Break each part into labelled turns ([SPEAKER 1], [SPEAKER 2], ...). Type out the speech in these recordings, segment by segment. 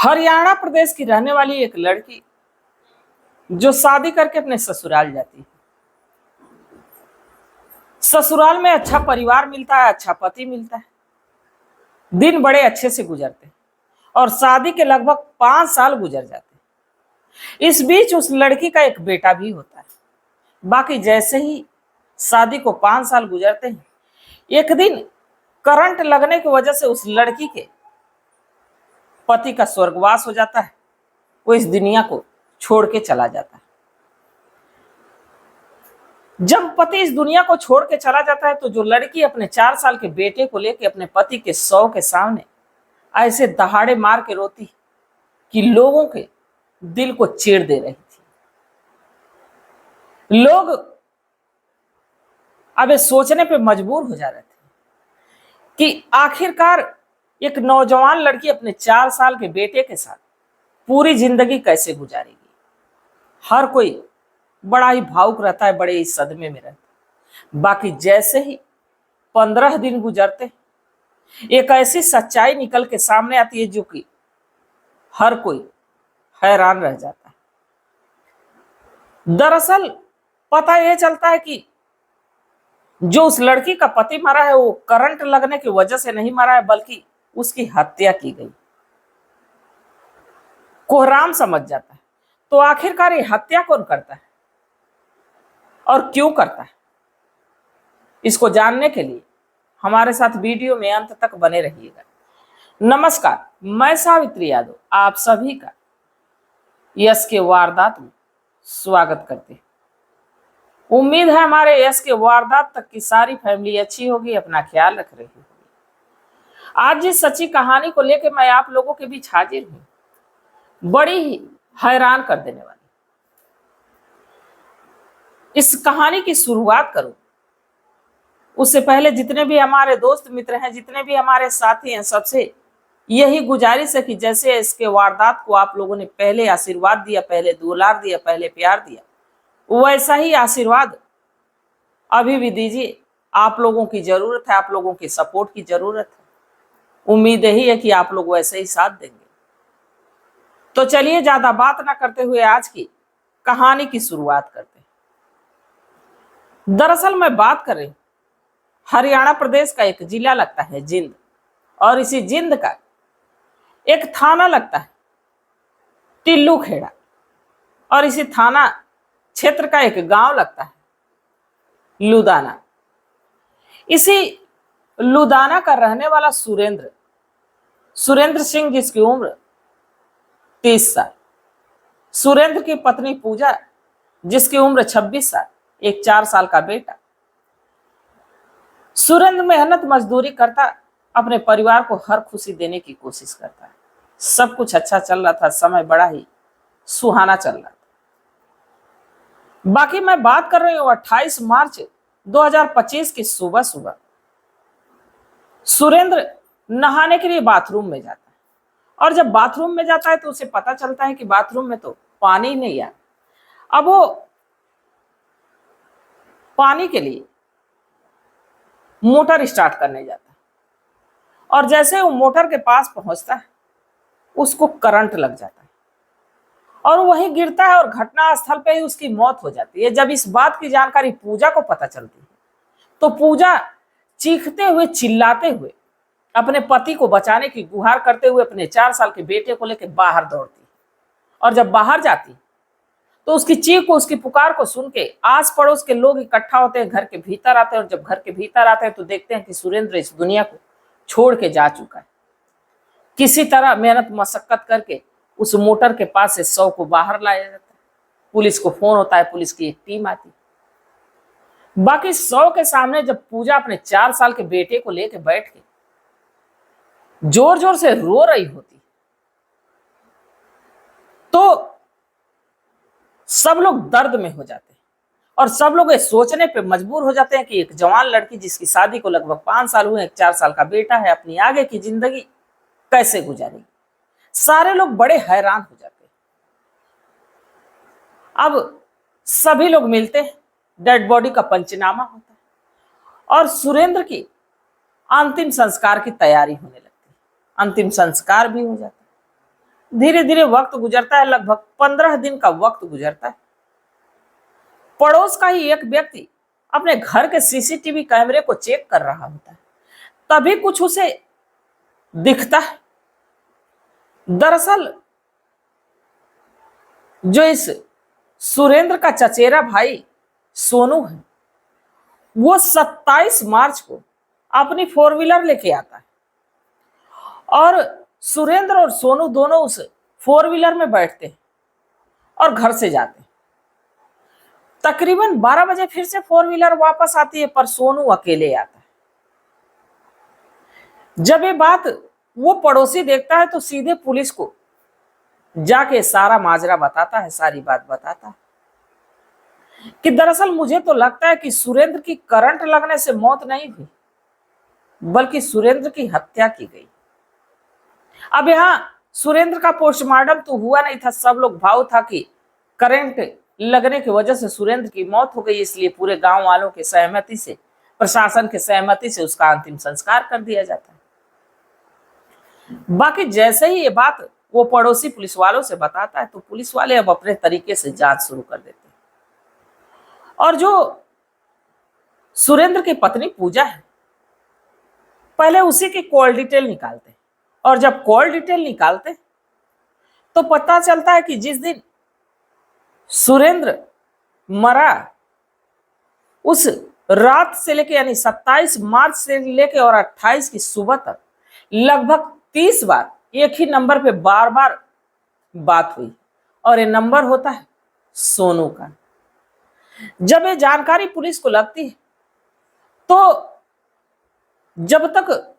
[SPEAKER 1] हरियाणा प्रदेश की रहने वाली एक लड़की जो शादी करके अपने ससुराल जाती है। ससुराल में अच्छा परिवार मिलता है, अच्छा पति मिलता है, दिन बड़े अच्छे से गुजरते हैं और शादी के लगभग 5 साल गुजर जाते हैं। इस बीच उस लड़की का एक बेटा भी होता है। बाकी जैसे ही शादी को 5 साल गुजरते हैं, एक दिन करंट लगने की वजह से उस लड़की के पति का स्वर्गवास हो जाता है। वो इस दुनिया को छोड़ के चला जाता है। जब पति इस दुनिया को छोड़ के चला जाता है तो जो लड़की अपने 4 साल के बेटे को लेकर अपने पति के शव के सामने ऐसे दहाड़े मार के रोती कि लोगों के दिल को चीर दे रही थी। लोग अब ये सोचने पे मजबूर हो जा रहे थे कि आखिरकार एक नौजवान लड़की अपने 4 साल के बेटे के साथ पूरी जिंदगी कैसे गुजारेगी। हर कोई बड़ा ही भावुक रहता है, बड़े ही सदमे में रहता है। बाकी जैसे ही 15 दिन गुजरते, एक ऐसी सच्चाई निकल के सामने आती है जो कि हर कोई हैरान रह जाता है। दरअसल पता यह चलता है कि जो उस लड़की का पति मरा है वो करंट लगने की वजह से नहीं मरा है, बल्कि उसकी हत्या की गई। कोहराम समझ जाता है। तो आखिरकार ये हत्या कौन करता है और क्यों करता है, इसको जानने के लिए हमारे साथ वीडियो में अंत तक बने रहिएगा। नमस्कार, मैं सावित्री यादव आप सभी का यश के वारदात में स्वागत करते हैं। उम्मीद है हमारे यश के वारदात तक की सारी फैमिली अच्छी होगी, अपना ख्याल रख रही होगी। आज जिस सच्ची कहानी को लेकर मैं आप लोगों के बीच हाजिर हूं, बड़ी ही हैरान कर देने वाली। इस कहानी की शुरुआत करूं उससे पहले जितने भी हमारे दोस्त मित्र हैं, जितने भी हमारे साथी हैं, सबसे यही गुजारिश है कि जैसे इसके वारदात को आप लोगों ने पहले आशीर्वाद दिया, पहले दुलार दिया, पहले प्यार दिया, वैसा ही आशीर्वाद अभी भी दीजिए। आप लोगों की जरूरत है, आप लोगों की सपोर्ट की जरूरत है। उम्मीद यही है कि आप लोग वैसे ही साथ देंगे। तो चलिए ज्यादा बात ना करते हुए आज की कहानी की शुरुआत करते हैं। दरअसल मैं बात कर रही हूं हरियाणा प्रदेश का एक जिला लगता है जिंद, और इसी जिंद का एक थाना लगता है टिल्लू खेड़ा, और इसी थाना क्षेत्र का एक गांव लगता है लुदाना। इसी लुदाना का रहने वाला सुरेंद्र सिंह, जिसकी उम्र 30 साल, सुरेंद्र की पत्नी पूजा जिसकी उम्र 26 साल, एक 4 साल का बेटा। सुरेंद्र मेहनत मजदूरी करता, अपने परिवार को हर खुशी देने की कोशिश करता है। सब कुछ अच्छा चल रहा था, समय बड़ा ही सुहाना चल रहा था। बाकी मैं बात कर रही हूं 28 मार्च 2025 की सुबह सुबह सुरेंद्र नहाने के लिए बाथरूम में जाता है, और जब बाथरूम में जाता है तो उसे पता चलता है कि बाथरूम में तो पानी नहीं है। अब वो पानी के लिए मोटर स्टार्ट करने जाता है, और जैसे वो मोटर के पास पहुंचता है उसको करंट लग जाता है और वहीं गिरता है, और घटना स्थल पे ही उसकी मौत हो जाती है। जब इस बात की जानकारी पूजा को पता चलती है तो पूजा चीखते हुए, चिल्लाते हुए, अपने पति को बचाने की गुहार करते हुए अपने 4 साल के बेटे को लेकर बाहर दौड़ती, और जब बाहर जाती तो उसकी चीख को, उसकी पुकार को सुन के आस पड़ोस के लोग इकट्ठा होते हैं, घर के भीतर आते हैं, और जब घर के भीतर आते हैं तो देखते हैं कि सुरेंद्र इस दुनिया को छोड़ के जा चुका है। किसी तरह मेहनत मशक्कत करके उस मोटर के पास से शव को बाहर लाया जाता है। पुलिस को फोन होता है, पुलिस की एक टीम आती है। बाकी शव के सामने जब पूजा अपने 4 साल के बेटे को लेकर बैठ के जोर जोर से रो रही होती तो सब लोग दर्द में हो जाते हैं, और सब लोग ये सोचने पे मजबूर हो जाते हैं कि एक जवान लड़की जिसकी शादी को लगभग 5 साल हुए, एक 4 साल का बेटा है, अपनी आगे की जिंदगी कैसे गुजारेगी। सारे लोग बड़े हैरान हो जाते हैं। अब सभी लोग मिलते हैं, डेड बॉडी का पंचनामा होता है, और सुरेंद्र की अंतिम संस्कार की तैयारी होने लगती है। अंतिम संस्कार भी हो जाता है। धीरे धीरे वक्त गुजरता है, लगभग 15 दिन का वक्त गुजरता है। पड़ोस का ही एक व्यक्ति अपने घर के सीसीटीवी कैमरे को चेक कर रहा होता है, तभी कुछ उसे दिखता है। दरअसल जो इस सुरेंद्र का चचेरा भाई सोनू है, वो 27 मार्च को अपनी 4 व्हीलर लेके आता है और सुरेंद्र और सोनू दोनों उस 4 व्हीलर में बैठते हैं और घर से जाते हैं। तकरीबन 12 बजे फिर से 4 व्हीलर वापस आती है, पर सोनू अकेले आता है। जब ये बात वो पड़ोसी देखता है तो सीधे पुलिस को जाके सारा माजरा बताता है, सारी बात बताता है कि दरअसल मुझे तो लगता है कि सुरेंद्र की करंट लगने से मौत नहीं हुई, बल्कि सुरेंद्र की हत्या की गई। अब यहाँ सुरेंद्र का पोस्टमार्टम तो हुआ नहीं था, सब लोग भाव था कि करंट लगने की वजह से सुरेंद्र की मौत हो गई, इसलिए पूरे गांव वालों की सहमति से, प्रशासन की सहमति से उसका अंतिम संस्कार कर दिया जाता है। बाकी जैसे ही ये बात वो पड़ोसी पुलिस वालों से बताता है तो पुलिस वाले अब अपने तरीके से जांच शुरू कर देते हैं और जो सुरेंद्र की पत्नी पूजा है, पहले उसी की कॉल डिटेल निकालते हैं और जब कॉल डिटेल निकालते तो पता चलता है कि जिस दिन सुरेंद्र मरा उस रात से लेके यानी 27 मार्च से लेके और 28 की सुबह तक लगभग 30 बार एक ही नंबर पे बार बार बात हुई और ये नंबर होता है सोनू का। जब ये जानकारी पुलिस को लगती है तो जब तक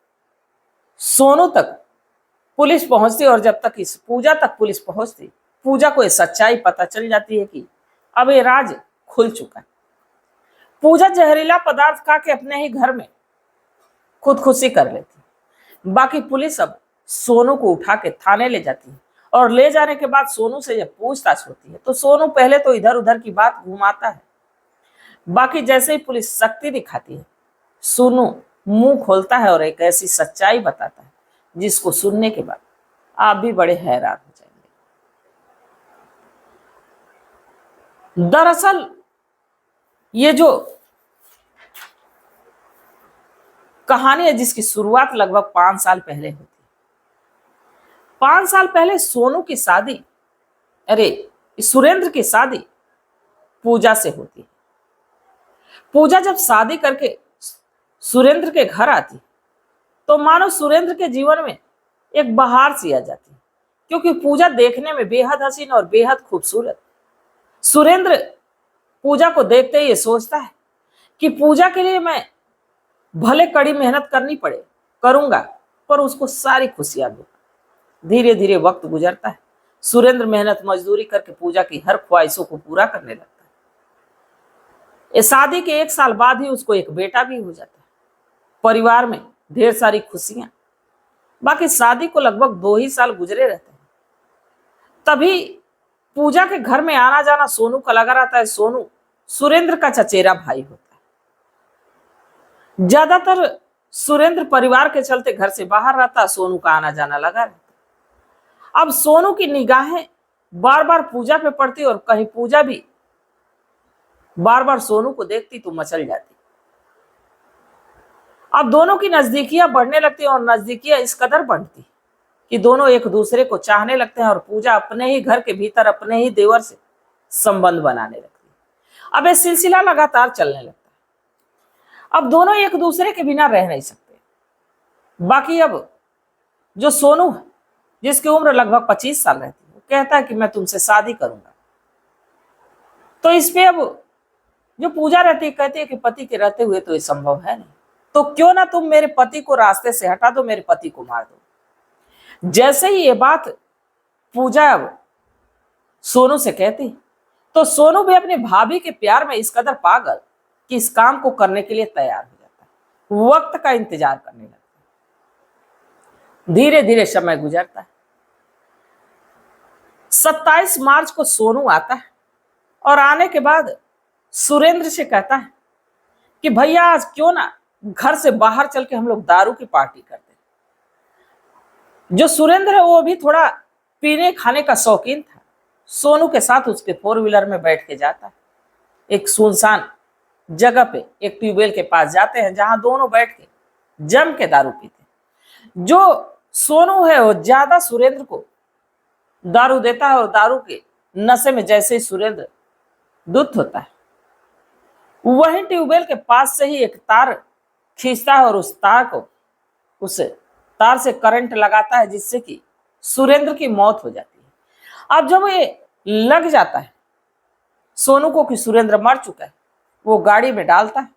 [SPEAKER 1] सोनू तक पुलिस पहुंचती और जब तक इस पूजा तक पुलिस पहुंचती, पूजा को ये सच्चाई पता चल जाती है कि अब ये राज खुल चुका है। पूजा जहरीला पदार्थ खा के अपने ही घर में खुदकुशी कर लेती। बाकी पुलिस अब सोनू को उठा के थाने ले जाती है और ले जाने के बाद सोनू से जब पूछताछ होती है तो सोनू पहले तो इधर उधर की बात घुमाता है। बाकी जैसे ही पुलिस शक्ति दिखाती है, सोनू मुंह खोलता है और एक ऐसी सच्चाई बताता है जिसको सुनने के बाद आप भी बड़े हैरान हो जाएंगे। दरअसल ये जो कहानी है जिसकी शुरुआत लगभग 5 साल पहले होती है। 5 साल पहले सोनू की शादी, सुरेंद्र की शादी पूजा से होती है। पूजा जब शादी करके सुरेंद्र के घर आती तो मानो सुरेंद्र के जीवन में एक बहार सी आ जाती, क्योंकि पूजा देखने में बेहद हसीन और बेहद खूबसूरत। सुरेंद्र पूजा को देखते ही ये सोचता है कि पूजा के लिए मैं भले कड़ी मेहनत करनी पड़े करूंगा, पर उसको सारी खुशियां दूंगा। धीरे धीरे वक्त गुजरता है, सुरेंद्र मेहनत मजदूरी करके पूजा की हर ख्वाहिशों को पूरा करने लगता है। इस शादी के 1 साल बाद ही उसको एक बेटा भी हो जाता है। परिवार में ढेर सारी खुशियां। बाकी शादी को लगभग 2 ही साल गुजरे रहते हैं, तभी पूजा के घर में आना जाना सोनू का लगा रहता है। सोनू सुरेंद्र का चचेरा भाई होता है। ज्यादातर सुरेंद्र परिवार के चलते घर से बाहर रहता, सोनू का आना जाना लगा रहता। अब सोनू की निगाहें बार बार पूजा पे पड़ती और कहीं पूजा भी बार बार सोनू को देखती तो मचल जाती। अब दोनों की नजदीकियां बढ़ने लगती और नजदीकियां इस कदर बढ़ती कि दोनों एक दूसरे को चाहने लगते हैं और पूजा अपने ही घर के भीतर अपने ही देवर से संबंध बनाने लगती है। अब यह सिलसिला लगातार चलने लगता है। अब दोनों एक दूसरे के बिना रह नहीं सकते। बाकी अब जो सोनू है, जिसकी उम्र लगभग 25 साल रहती है, वो कहता है कि मैं तुमसे शादी करूंगा। तो इस पे अब जो पूजा रहती है कहती है कि पति के रहते हुए तो ये संभव है नहीं, तो क्यों ना तुम मेरे पति को रास्ते से हटा दो, मेरे पति को मार दो। जैसे ही ये बात पूजा अब सोनू से कहती तो सोनू भी अपने भाभी के प्यार में इस कदर पागल कि इस काम को करने के लिए तैयार हो जाता है, वक्त का इंतजार करने लगता है। धीरे धीरे समय गुजरता है। 27 मार्च को सोनू आता है और आने के बाद सुरेंद्र से कहता है कि भैया आज क्यों ना घर से बाहर चल के हम लोग दारू की पार्टी करते हैं। जो सुरेंद्र है वो भी थोड़ा पीने खाने का शौकीन था। सोनू के साथ उसके 4 व्हीलर में बैठ के जाता है। एक सुनसान जगह पे एक ट्यूबवेल के पास जाते हैं, जहां दोनों बैठ के जम के दारू पीते। जो सोनू है वो ज्यादा सुरेंद्र को दारू देता है और दारू के नशे में जैसे ही सुरेंद्र धुत होता है, वही ट्यूबवेल के पास से ही एक तार खींचता है और उस तार से करंट लगाता है, जिससे कि सुरेंद्र की मौत हो जाती है। अब जब ये लग जाता है सोनू को कि सुरेंद्र मर चुका है, वो गाड़ी में डालता है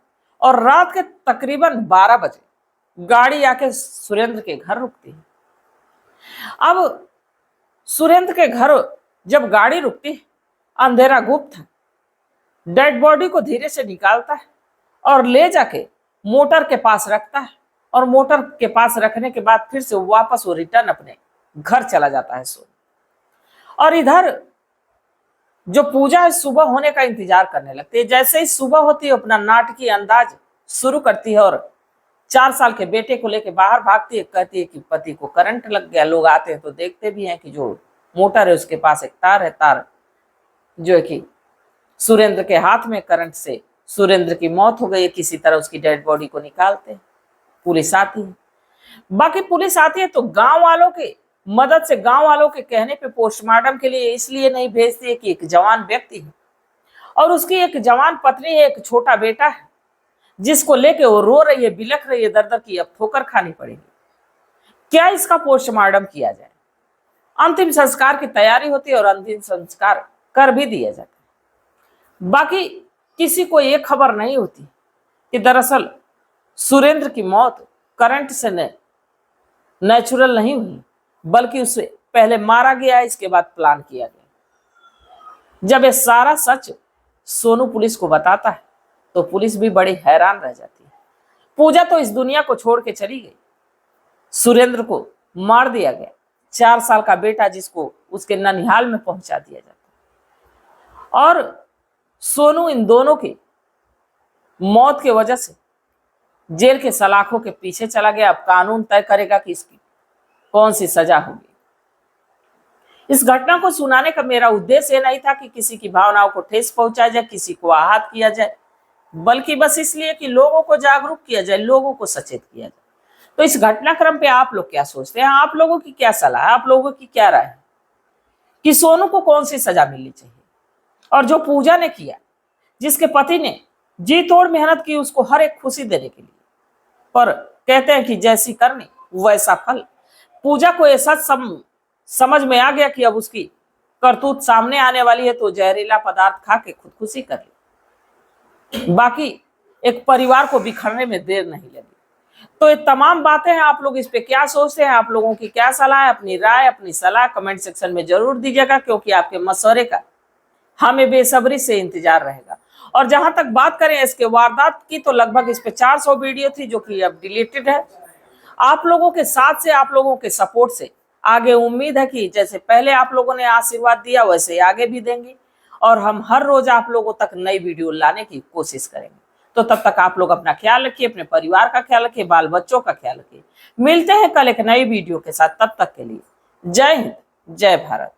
[SPEAKER 1] और रात के तकरीबन 12 बजे गाड़ी आके सुरेंद्र के घर रुकती है। अब सुरेंद्र के घर जब गाड़ी रुकती है, अंधेरा गुप्त है, डेड बॉडी को धीरे से निकालता है और ले जाके मोटर के पास रखता है, और मोटर के पास रखने के बाद फिर से वापस वो रिटर्न अपने घर चला जाता है सोनू। और इधर जो पूजा है सुबह होने का इंतजार करने लगती है। जैसे ही सुबह होती है अपना नाटकीय अंदाज शुरू करती है और 4 साल के बेटे को लेकर बाहर भागती है। कहती है कि पति को करंट लग गया। लोग आते हैं तो देखते भी हैं कि जो मोटर है उसके पास एक तार है, तार जो है कि सुरेंद्र के हाथ में, करंट से सुरेंद्र की मौत हो गई है। किसी तरह उसकी डेड बॉडी को निकालते हैं। पुलिस आती है। बाकी पुलिस आती है तो गांव वालों के मदद से, गांव वालों के कहने पे पोस्टमार्टम के लिए इसलिए नहीं भेजती है कि एक जवान व्यक्ति है और उसकी एक जवान पत्नी है, एक छोटा बेटा है, जिसको लेके वो रो रही है, बिलख रही है दर दर की, अब ठोकर खानी पड़ेगी। क्या इसका पोस्टमार्टम किया जाए? अंतिम संस्कार की तैयारी होती है और अंतिम संस्कार कर भी दिया जाता है। बाकी किसी को ये खबर नहीं होती कि दरअसल सुरेंद्र की मौत करंट से नेचुरल नहीं हुई, बल्कि उसे पहले मारा गया, इसके बाद प्लान किया गया। जब ये सारा सच सोनू पुलिस को बताता है तो पुलिस भी बड़ी हैरान रह जाती है। पूजा तो इस दुनिया को छोड़ के चली गई, सुरेंद्र को मार दिया गया, 4 साल का बेटा जिसको उसके ननिहाल में पहुंचा दिया जाता, और सोनू इन दोनों की मौत की वजह से जेल के सलाखों के पीछे चला गया। अब कानून तय करेगा कि इसकी कौन सी सजा होगी। इस घटना को सुनाने का मेरा उद्देश्य ये नहीं था कि किसी की भावनाओं को ठेस पहुंचाया जाए, किसी को आहत किया जाए, बल्कि बस इसलिए कि लोगों को जागरूक किया जाए, लोगों को सचेत किया जाए। तो इस घटनाक्रम पे आप लोग क्या सोचते हैं? आप लोगों की क्या सलाह है? आप लोगों की क्या राय है कि सोनू को कौन सी सजा मिलनी चाहिए? और जो पूजा ने किया, जिसके पति ने जी तोड़ मेहनत की उसको हर एक खुशी देने के लिए, पर कहते हैं कि जैसी करनी वैसा फल। पूजा को ऐसा समझ में आ गया कि अब उसकी करतूत सामने आने वाली है तो जहरीला पदार्थ खा के खुदकुशी कर ली। बाकी एक परिवार को बिखरने में देर नहीं लगी। तो ये तमाम बातें हैं, आप लोग इस पे क्या सोचते हैं? आप लोगों की क्या सलाह है? अपनी राय, अपनी सलाह कमेंट सेक्शन में जरूर दीजिएगा, क्योंकि आपके मशवरे का हमें बेसब्री से इंतजार रहेगा। और जहां तक बात करें इसके वारदात की, तो लगभग इस पे 400 वीडियो थी जो कि अब डिलीटेड है। आप लोगों के साथ से, आप लोगों के सपोर्ट से आगे उम्मीद है कि जैसे पहले आप लोगों ने आशीर्वाद दिया वैसे आगे भी देंगे, और हम हर रोज आप लोगों तक नई वीडियो लाने की कोशिश करेंगे। तो तब तक आप लोग अपना ख्याल रखिए, अपने परिवार का ख्याल रखिए, बाल बच्चों का ख्याल रखिए। मिलते हैं कल एक नई वीडियो के साथ, तब तक के लिए जय हिंद, जय भारत।